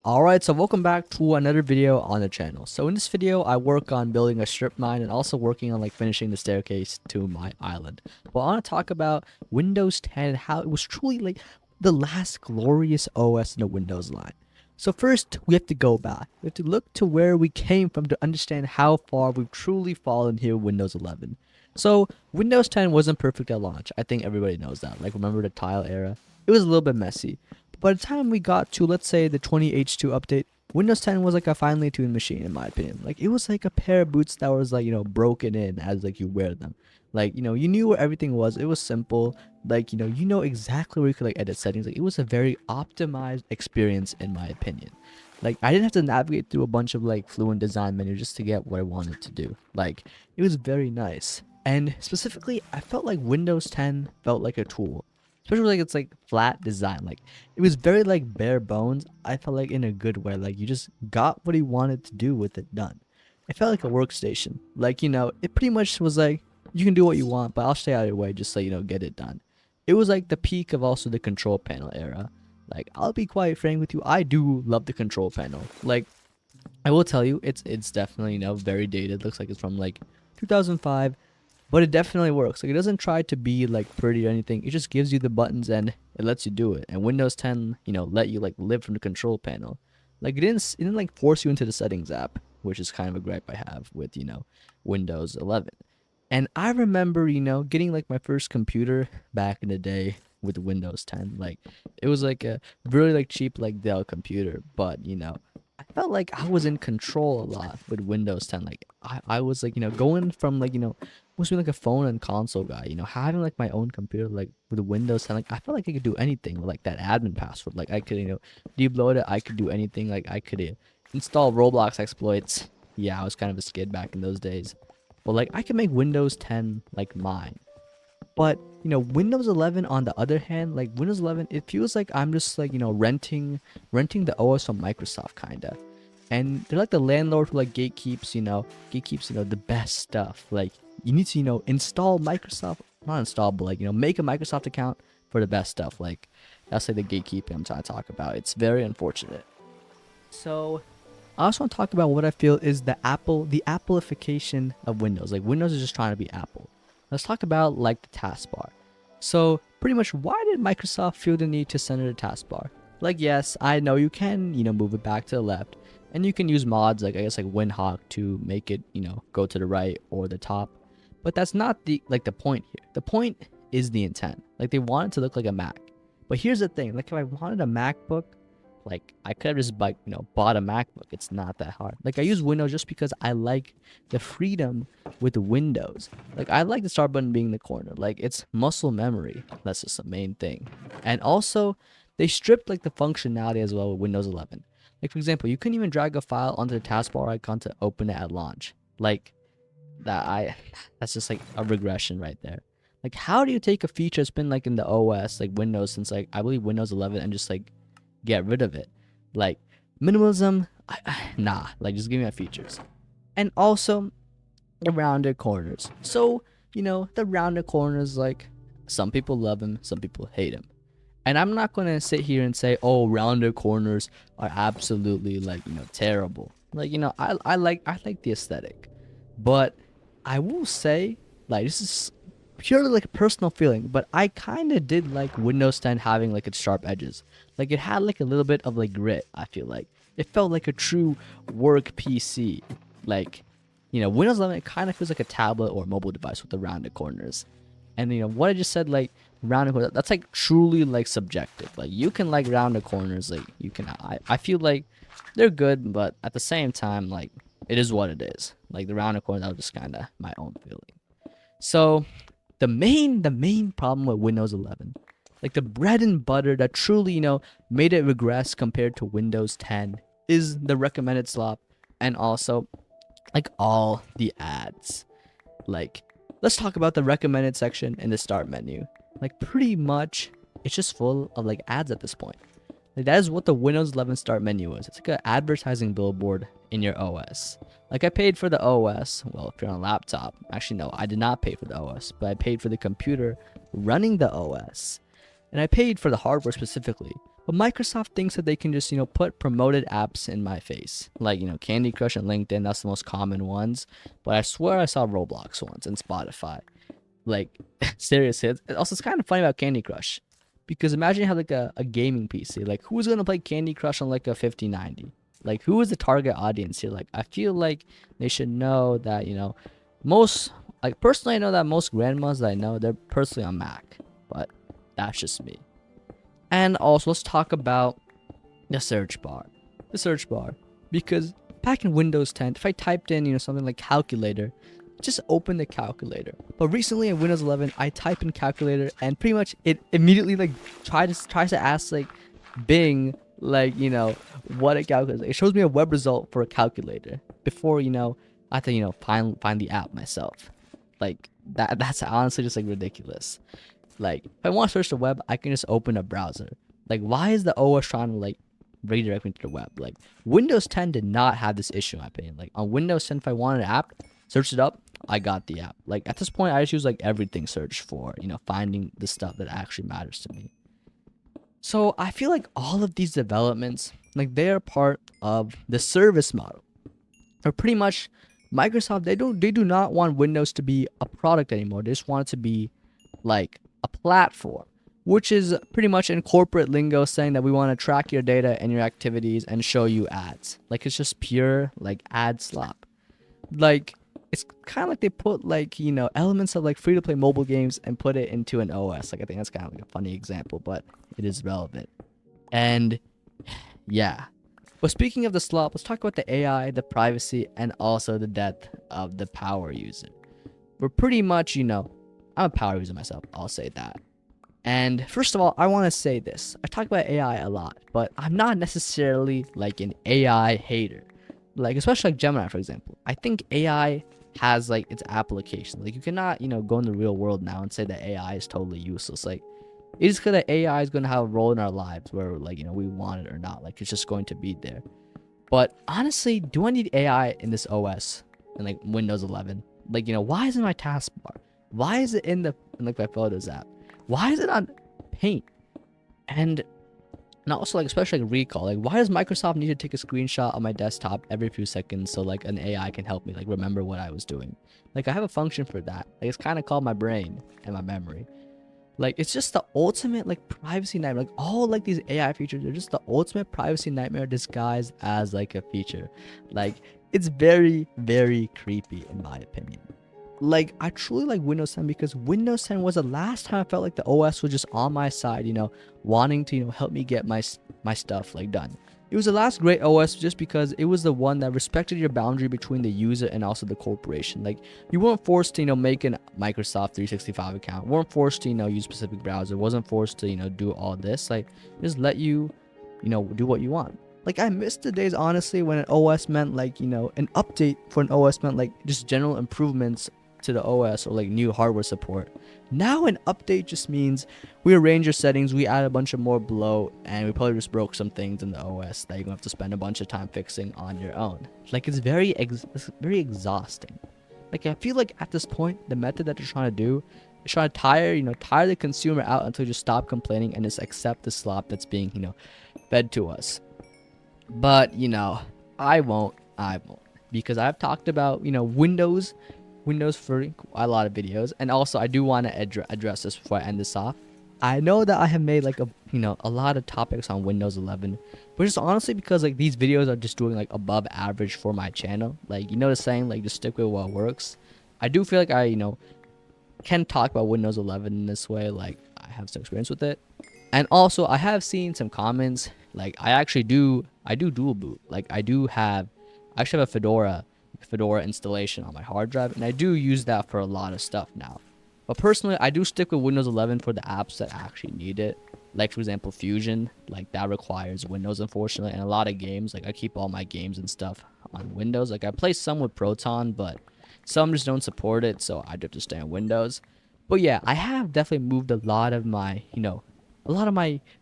Alright, so welcome back to another video on the channel. So in this video, I work on building a strip mine and also working on finishing the staircase to my island. But I want to talk about Windows 10 and how it was truly the last glorious OS in the Windows line. So first, we have to go back. We have to look to where we came from to understand how far we've truly fallen here with Windows 11. So Windows 10 wasn't perfect at launch. I think everybody knows that. Remember the tile era? It was a little bit messy. By the time we got to, let's say, the 20H2 update, Windows 10 was a finely tuned machine, in my opinion. It was like a pair of boots that was broken in as you wear them. You knew where everything was. It was simple. You know exactly where you could edit settings. It was a very optimized experience, in my opinion. I didn't have to navigate through a bunch of fluent design menus just to get what I wanted to do. It was very nice. And specifically, I felt like Windows 10 felt like a tool, especially it's flat design. It was very bare bones. I felt in a good way. You just got what he wanted to do with it done. It felt like a workstation. It pretty much was you can do what you want, but I'll stay out of your way just so get it done. It was the peak of also the control panel era. I'll be quite frank with you, I do love the control panel. I will tell you, it's definitely very dated. Looks like it's from 2005, but it definitely works. It doesn't try to be pretty or anything. It just gives you the buttons and it lets you do it. And Windows 10, let you live from the control panel. It didn't force you into the settings app, which is kind of a gripe I have with Windows 11. And I remember getting my first computer back in the day with Windows 10. It was a really cheap Dell computer, but I felt I was in control a lot with Windows 10. I was going from was being a phone and console guy, having my own computer with Windows 10. I felt I could do anything with that admin password. I could debloat it. I could do anything. I could install Roblox exploits. Yeah, I was kind of a skid back in those days, but I could make Windows 10 mine. But Windows 11 on the other hand, Windows 11, it feels I'm just renting the OS from Microsoft kinda. And they're the landlord who gatekeeps the best stuff. You need to install Microsoft, not install, but make a Microsoft account for the best stuff. That's the gatekeeping I'm trying to talk about. It's very unfortunate. So I also want to talk about what I feel is the Appleification of Windows. Windows is just trying to be Apple. Let's talk about the taskbar. So pretty much, why did Microsoft feel the need to center the taskbar? Yes, I know you can move it back to the left, and you can use mods I guess WinHawk to make it go to the right or the top. But that's not the the point here. The point is the intent. They want it to look like a Mac. But here's the thing. If I wanted a MacBook, I could have just bought a MacBook. It's not that hard. I use Windows just because I like the freedom with Windows. I like the start button being in the corner. It's muscle memory. That's just the main thing. And also, they stripped the functionality as well with Windows 11. For example, you couldn't even drag a file onto the taskbar icon to open it at launch. That's just a regression right there. How do you take a feature that's been in the OS Windows since I believe Windows 11 and just get rid of it? Minimalism, nah. Just give me my features. And also the rounded corners. So the rounded corners, some people love them, some people hate them. And I'm not gonna sit here and say, oh, rounded corners are absolutely terrible. I like the aesthetic, but I will say this is purely a personal feeling, but I kind of did Windows 10 having its sharp edges. It had a little bit of grit. I feel it felt like a true work PC. Windows 11, it kind of feels like a tablet or mobile device with the rounded corners. And what I just said, rounded corners, that's truly subjective. You can rounded corners, you can. I feel they're good, but at the same time, it is what it is. The rounded corners, that was just kind of my own feeling. So the main problem with Windows 11, the bread and butter that truly made it regress compared to Windows 10, is the recommended slop, and also all the ads. Let's talk about the recommended section in the start menu. Pretty much it's just full of ads at this point. That is what the Windows 11 start menu is. It's an advertising billboard in your OS. I paid for the OS. Well, if you're on a laptop, actually no, I did not pay for the OS, but I paid for the computer running the OS. And I paid for the hardware specifically. But Microsoft thinks that they can just, put promoted apps in my face. Like, Candy Crush and LinkedIn, that's the most common ones. But I swear I saw Roblox once and Spotify. Like, seriously. It's kind of funny about Candy Crush. Because imagine you have like a gaming PC. Like, who's going to play Candy Crush on like a 5090? Like, who is the target audience here? Like, I feel like they should know that, most, like, personally, I know that most grandmas that I know, they're personally on Mac. But that's just me. And also, let's talk about the search bar. The search bar. Because back in Windows 10, if I typed in, something like calculator, just open the calculator. But recently in Windows 11, I type in calculator and pretty much it immediately like tries to ask like Bing like what a calculator is. It shows me a web result for a calculator before I have to find the app myself. Like that's honestly just like ridiculous. Like if I want to search the web, I can just open a browser. Like why is the OS trying to like redirect me to the web? Like Windows 10 did not have this issue in my opinion. Like on Windows 10, if I wanted an app, search it up, I got the app. Like at this point, I just use like everything search for finding the stuff that actually matters to me. So I feel like all of these developments, like they are part of the service model. Or pretty much Microsoft, they do not want Windows to be a product anymore. They just want it to be like a platform, which is pretty much in corporate lingo saying that we want to track your data and your activities and show you ads. Like it's just pure like ad slop. Like it's kind of like they put like elements of like free to play mobile games and put it into an OS. Like I think that's kind of like a funny example, but it is relevant. And yeah. But speaking of the slop, let's talk about the AI, the privacy, and also the death of the power user. We're pretty much, I'm a power user myself. I'll say that. And first of all, I want to say this. I talk about AI a lot, but I'm not necessarily like an AI hater. Like, especially like Gemini, for example. I think AI has like its applications. Like you cannot, go in the real world now and say that AI is totally useless. Like it is because that AI is going to have a role in our lives where like, we want it or not. Like it's just going to be there. But honestly, do I need AI in this OS in like Windows 11? Like, why is it in my taskbar? Why is it in like my Photos app? Why is it on Paint? And also like especially like recall, like why does Microsoft need to take a screenshot of my desktop every few seconds so like an AI can help me like remember what I was doing? Like I have a function for that. Like it's kind of called my brain and my memory. Like it's just the ultimate like privacy nightmare. Like all like these AI features are just the ultimate privacy nightmare disguised as like a feature. Like it's very, very creepy in my opinion. Like I truly like Windows 10 because Windows 10 was the last time I felt like the OS was just on my side, wanting to help me get my stuff like done. It was the last great OS just because it was the one that respected your boundary between the user and also the corporation. Like you weren't forced to make a Microsoft 365 account, weren't forced to use specific browser, wasn't forced to do all this. Like just let you do what you want. Like I missed the days honestly when an OS meant like an update for an OS meant like just general improvements to the OS or like new hardware support. Now an update just means we arrange your settings, we add a bunch of more bloat, and we probably just broke some things in the OS that you're gonna have to spend a bunch of time fixing on your own. Like it's very exhausting. Like I feel like at this point the method that they're trying to do is trying to tire the consumer out until you just stop complaining and just accept the slop that's being fed to us. But I won't because I've talked about Windows for a lot of videos, and also I do want to address this before I end this off. I know that I have made like a lot of topics on Windows 11, but just honestly because like these videos are just doing like above average for my channel. Like the saying, like just stick with what works. I do feel like I can talk about Windows 11 in this way. Like I have some experience with it, and also I have seen some comments. Like I do dual boot. Like I actually have a Fedora installation on my hard drive, and I do use that for a lot of stuff now. But personally, I do stick with Windows 11 for the apps that actually need it. Like for example, Fusion, like that requires Windows unfortunately, and a lot of games, like I keep all my games and stuff on Windows. Like I play some with Proton, but some just don't support it, so I do have to stay on Windows. But yeah, I have definitely moved a lot of my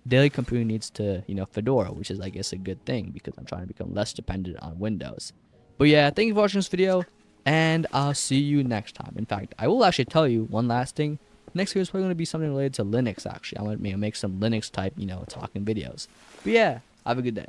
daily computing needs to Fedora, which is I guess a good thing because I'm trying to become less dependent on Windows. But yeah, thank you for watching this video, and I'll see you next time. In fact, I will actually tell you one last thing. Next video is probably going to be something related to Linux, actually. I'm going to make some Linux type, talking videos. But yeah, have a good day.